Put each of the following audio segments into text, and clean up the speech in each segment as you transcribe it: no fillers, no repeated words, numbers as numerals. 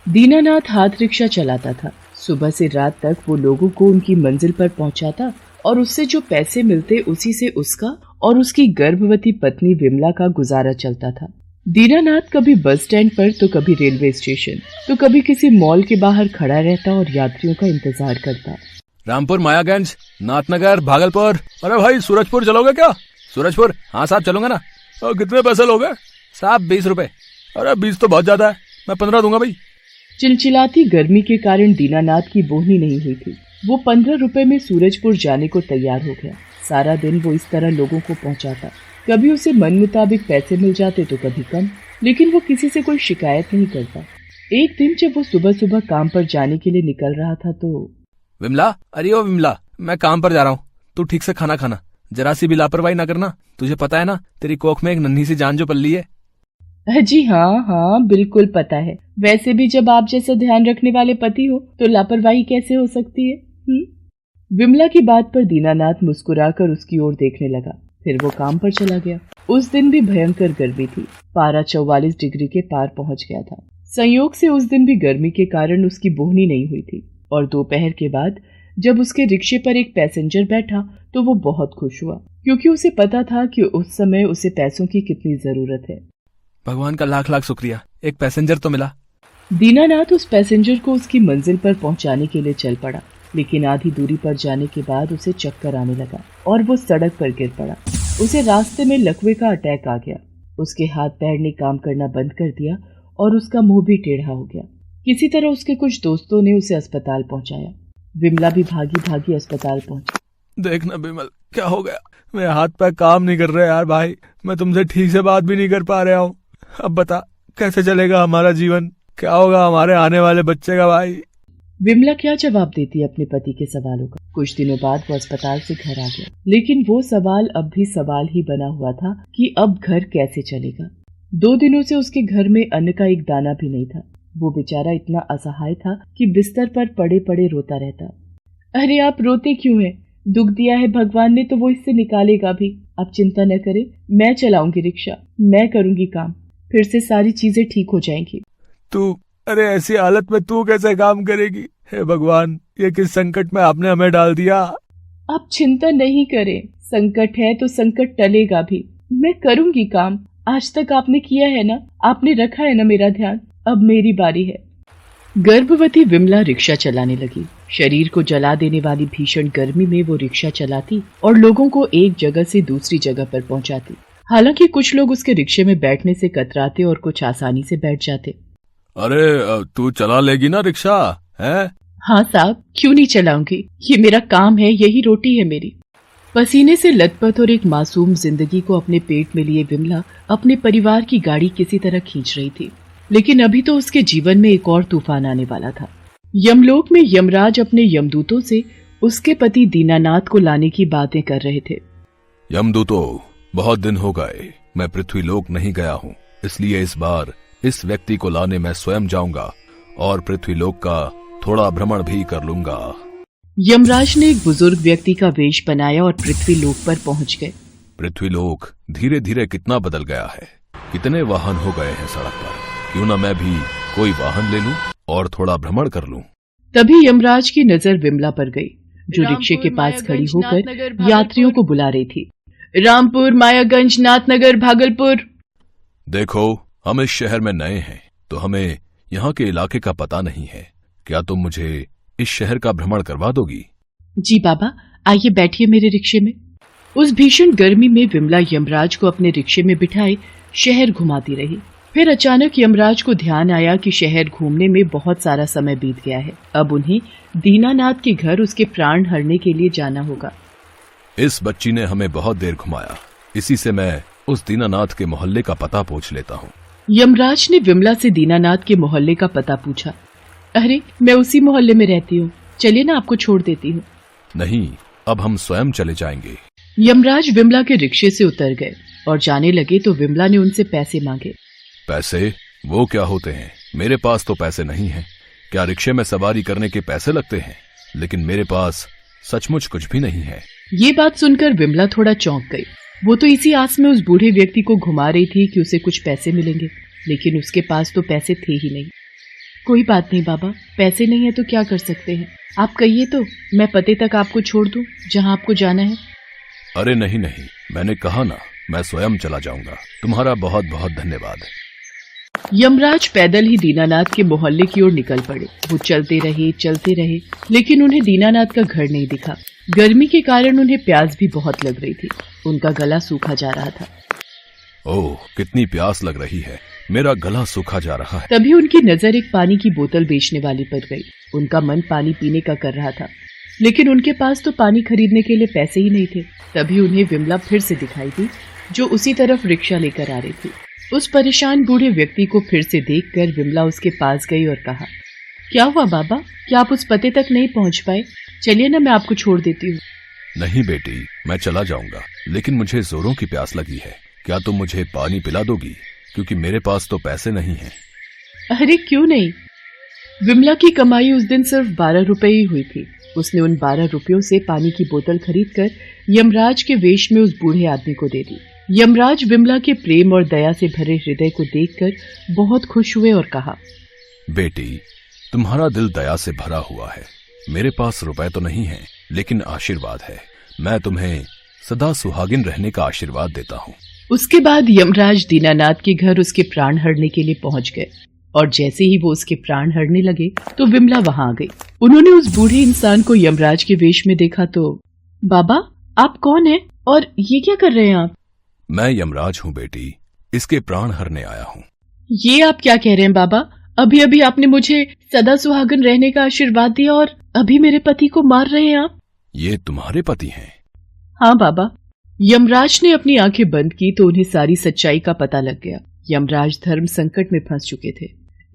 दीनानाथ हाथ रिक्शा चलाता था। सुबह से रात तक वो लोगों को उनकी मंजिल पर पहुंचाता और उससे जो पैसे मिलते उसी से उसका और उसकी गर्भवती पत्नी विमला का गुजारा चलता था। दीनानाथ कभी बस स्टैंड पर तो कभी रेलवे स्टेशन तो कभी किसी मॉल के बाहर खड़ा रहता और यात्रियों का इंतजार करता। रामपुर, मायागंज, नाथनगर, भागलपुर। अरे भाई सूरजपुर चलोगे क्या? सूरजपुर? हाँ साहब चलूंगा ना। कितने पैसे लोगे? साहब 20 रुपए। अरे 20 तो बहुत ज्यादा है, मैं 15 दूंगा भाई। चिलचिलाती गर्मी के कारण दीनानाथ की बोहनी नहीं हुई थी। वो 15 रुपए में सूरजपुर जाने को तैयार हो गया। सारा दिन वो इस तरह लोगों को पहुंचाता। कभी उसे मन मुताबिक पैसे मिल जाते तो कभी कम, लेकिन वो किसी से कोई शिकायत नहीं करता। एक दिन जब वो सुबह सुबह काम पर जाने के लिए निकल रहा था तो विमला, अरे ओ विमला, मैं काम पर जा रहा हूँ, तू ठीक से खाना खाना, जरा सी भी लापरवाही ना करना। तुझे पता है ना तेरी कोख में एक नन्ही सी जान जो पल्ली है। जी हाँ, बिल्कुल पता है। वैसे भी जब आप जैसा ध्यान रखने वाले पति हो तो लापरवाही कैसे हो सकती है? विमला की बात पर दीनानाथ मुस्कुराकर उसकी ओर देखने लगा। फिर वो काम पर चला गया। उस दिन भी भयंकर गर्मी थी। पारा 44 डिग्री के पार पहुंच गया था। संयोग से उस दिन भी गर्मी के कारण उसकी बोहनी नहीं हुई थी और दोपहर के बाद जब उसके रिक्शे पर एक पैसेंजर बैठा तो वो बहुत खुश हुआ, क्योंकि उसे पता था कि उस समय उसे पैसों की कितनी जरूरत है। भगवान का लाख लाख शुक्रिया, एक पैसेंजर तो मिला। दीनानाथ उस पैसेंजर को उसकी मंजिल पर पहुंचाने के लिए चल पड़ा, लेकिन आधी दूरी पर जाने के बाद उसे चक्कर आने लगा और वो सड़क पर गिर पड़ा। उसे रास्ते में लकवे का अटैक आ गया। उसके हाथ पैर ने काम करना बंद कर दिया और उसका मुंह भी टेढ़ा हो गया। किसी तरह उसके कुछ दोस्तों ने उसे अस्पताल पहुंचाया। विमला भी भागी भागी अस्पताल पहुंची। देखना विमल, क्या हो गया? मेरे हाथ पैर काम नहीं कर रहे यार भाई, मैं तुमसे ठीक से बात भी नहीं कर पा रहा हूँ। अब बता कैसे चलेगा हमारा जीवन, क्या होगा हमारे आने वाले बच्चे का भाई? विमला क्या जवाब देती अपने पति के सवालों का। कुछ दिनों बाद वो अस्पताल से घर आ गया, लेकिन वो सवाल अब भी सवाल ही बना हुआ था कि अब घर कैसे चलेगा। 2 दिनों से उसके घर में अन्न का एक दाना भी नहीं था। वो बेचारा इतना असहाय था कि बिस्तर पर पड़े पड़े रोता रहता। अरे आप रोते क्यों हैं? दुख दिया है भगवान ने तो वो इससे निकालेगा भी। आप चिंता न करें, मैं चलाऊंगी रिक्शा, मैं करूंगी काम, फिर से सारी चीजें ठीक हो जाएंगी। तू, अरे ऐसी हालत में तू कैसे काम करेगी? हे भगवान, ये किस संकट में आपने हमें डाल दिया। आप चिंता नहीं करें, संकट है तो संकट टलेगा भी। मैं करूंगी काम। आज तक आपने किया है ना, आपने रखा है ना मेरा ध्यान, अब मेरी बारी है। गर्भवती विमला रिक्शा चलाने लगी। शरीर को जला देने वाली भीषण गर्मी में वो रिक्शा चलाती और लोगों को एक जगह से दूसरी जगह पर पहुंचाती। हालांकि कुछ लोग उसके रिक्शे में बैठने से कतराते और कुछ आसानी से बैठ जाते। अरे तू चला लेगी ना रिक्शा है? हाँ साहब, क्यों नहीं चलाऊंगी, ये मेरा काम है, यही रोटी है मेरी। पसीने से लथपथ और एक मासूम जिंदगी को अपने पेट में लिए विमला अपने परिवार की गाड़ी किसी तरह खींच रही थी। लेकिन अभी तो उसके जीवन में एक और तूफान आने वाला था। यमलोक में यमराज अपने यमदूतों से उसके पति दीनानाथ को लाने की बातें कर रहे थे। यमदूतों, बहुत दिन हो गए मैं पृथ्वीलोक नहीं गया हूँ, इसलिए इस बार इस व्यक्ति को लाने मैं स्वयं जाऊंगा और पृथ्वीलोक का थोड़ा भ्रमण भी कर लूंगा। यमराज ने एक बुजुर्ग व्यक्ति का वेश बनाया और पृथ्वीलोक पर पहुंच गए। पृथ्वीलोक धीरे धीरे कितना बदल गया है, कितने वाहन हो गए हैं सड़क पर, क्यों न मैं भी कोई वाहन ले लूं और थोड़ा भ्रमण कर लूं। तभी यमराज की नजर विमला पर गई, जो रिक्शे के पास खड़ी होकर यात्रियों को बुला रही थी। रामपुर, मायागंज, नाथनगर, भागलपुर। देखो, हम इस शहर में नए हैं तो हमें यहाँ के इलाके का पता नहीं है। क्या तुम मुझे इस शहर का भ्रमण करवा दोगी? जी बाबा, आइए बैठिए मेरे रिक्शे में। उस भीषण गर्मी में विमला यमराज को अपने रिक्शे में बिठाए शहर घुमाती रही। फिर अचानक यमराज को ध्यान आया कि शहर घूमने में बहुत सारा समय बीत गया है। अब उन्हें दीनानाथ के घर उसके प्राण हरने के लिए जाना होगा। इस बच्ची ने हमें बहुत देर घुमाया, इसी से मैं उस दीनानाथ के मोहल्ले का पता पूछ लेता हूँ। यमराज ने विमला से दीनानाथ के मोहल्ले का पता पूछा। अरे मैं उसी मोहल्ले में रहती हूँ, चलिए ना आपको छोड़ देती हूँ। नहीं, अब हम स्वयं चले जाएंगे। यमराज विमला के रिक्शे से उतर गए और जाने लगे तो विमला ने उनसे पैसे मांगे। पैसे? वो क्या होते हैं? मेरे पास तो पैसे नहीं हैं। क्या रिक्शे में सवारी करने के पैसे लगते हैं? लेकिन मेरे पास सचमुच कुछ भी नहीं है। ये बात सुनकर विमला थोड़ा चौंक गई। वो तो इसी आस में उस बूढ़े व्यक्ति को घुमा रही थी कि उसे कुछ पैसे मिलेंगे, लेकिन उसके पास तो पैसे थे ही नहीं। कोई बात नहीं बाबा, पैसे नहीं है तो क्या कर सकते हैं। आप कहिए तो मैं पते तक आपको छोड़ दूं जहां आपको जाना है। अरे नहीं नहीं, मैंने कहा ना, मैं स्वयं चला जाऊंगा। तुम्हारा बहुत बहुत धन्यवाद। यमराज पैदल ही दीनानाथ के मोहल्ले की ओर निकल पड़े। वो चलते रहे, लेकिन उन्हें दीनानाथ का घर नहीं दिखा। गर्मी के कारण उन्हें प्यास भी बहुत लग रही थी। उनका गला सूखा जा रहा था। ओह, कितनी प्यास लग रही है, मेरा गला सूखा जा रहा है। तभी उनकी नजर एक पानी की बोतल बेचने वाली पर गई। उनका मन पानी पीने का कर रहा था, लेकिन उनके पास तो पानी खरीदने के लिए पैसे ही नहीं थे। तभी उन्हें विमला फिर से दिखाई दी, जो उसी तरफ रिक्शा लेकर आ रही थी। उस परेशान बूढ़े व्यक्ति को फिर से देखकर विमला उसके पास गई और कहा, क्या हुआ बाबा, क्या आप उस पते तक नहीं पहुंच पाए? चलिए ना, मैं आपको छोड़ देती हूँ। नहीं बेटी, मैं चला जाऊंगा, लेकिन मुझे जोरों की प्यास लगी है। क्या तुम मुझे पानी पिला दोगी? क्योंकि मेरे पास तो पैसे नहीं हैं। अरे क्यों नहीं। विमला की कमाई उस दिन सिर्फ 12 रुपए ही हुई थी। उसने उन 12 रुपयों से पानी की बोतल खरीदकर यमराज के वेश में उस बूढ़े आदमी को दे दी। यमराज विमला के प्रेम और दया से भरे हृदय को देखकर बहुत खुश हुए और कहा, बेटी, तुम्हारा दिल दया से भरा हुआ है। मेरे पास रुपए तो नहीं है, लेकिन आशीर्वाद है। मैं तुम्हें सदा सुहागिन रहने का आशीर्वाद देता हूँ। उसके बाद यमराज दीनानाथ के घर उसके प्राण हरने के लिए पहुंच गए, और जैसे ही वो उसके प्राण हरने लगे तो विमला वहां आ गई। उन्होंने उस बूढ़े इंसान को यमराज के वेश में देखा तो, बाबा आप कौन हैं और ये क्या कर रहे हैं आप? मैं यमराज हूँ बेटी, इसके प्राण हरने आया हूँ। ये आप क्या कह रहे हैं बाबा? अभी अभी आपने मुझे सदा सुहागन रहने का आशीर्वाद दिया और अभी मेरे पति को मार रहे हैं आप? ये तुम्हारे पति हैं? हाँ बाबा। यमराज ने अपनी आंखें बंद की तो उन्हें सारी सच्चाई का पता लग गया। यमराज धर्म संकट में फंस चुके थे।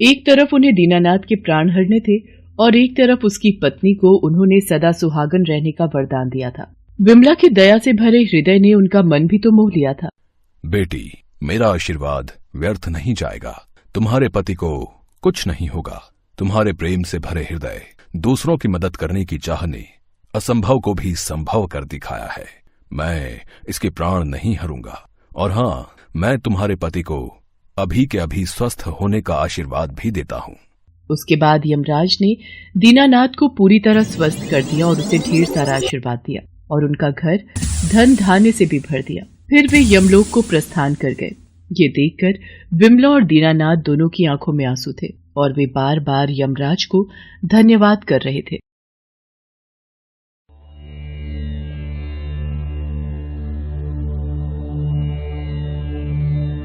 एक तरफ उन्हें दीनानाथ के प्राण हरने थे और एक तरफ उसकी पत्नी को उन्होंने सदा सुहागन रहने का वरदान दिया था। विमला की दया से भरे हृदय ने उनका मन भी तो मोह लिया था। बेटी, मेरा आशीर्वाद व्यर्थ नहीं जाएगा। तुम्हारे पति को कुछ नहीं होगा। तुम्हारे प्रेम से भरे हृदय, दूसरों की मदद करने की चाह ने असंभव को भी संभव कर दिखाया है। मैं इसके प्राण नहीं हरूंगा, और हाँ, मैं तुम्हारे पति को अभी के अभी स्वस्थ होने का आशीर्वाद भी देता हूँ। उसके बाद यमराज ने दीनानाथ को पूरी तरह स्वस्थ कर दिया और उसे ढेर सारा आशीर्वाद दिया और उनका घर धन धान्य से भी भर दिया। फिर वे यमलोक को प्रस्थान कर गए। ये देखकर विमला और दीनानाथ दोनों की आंखों में आंसू थे और वे बार बार यमराज को धन्यवाद कर रहे थे।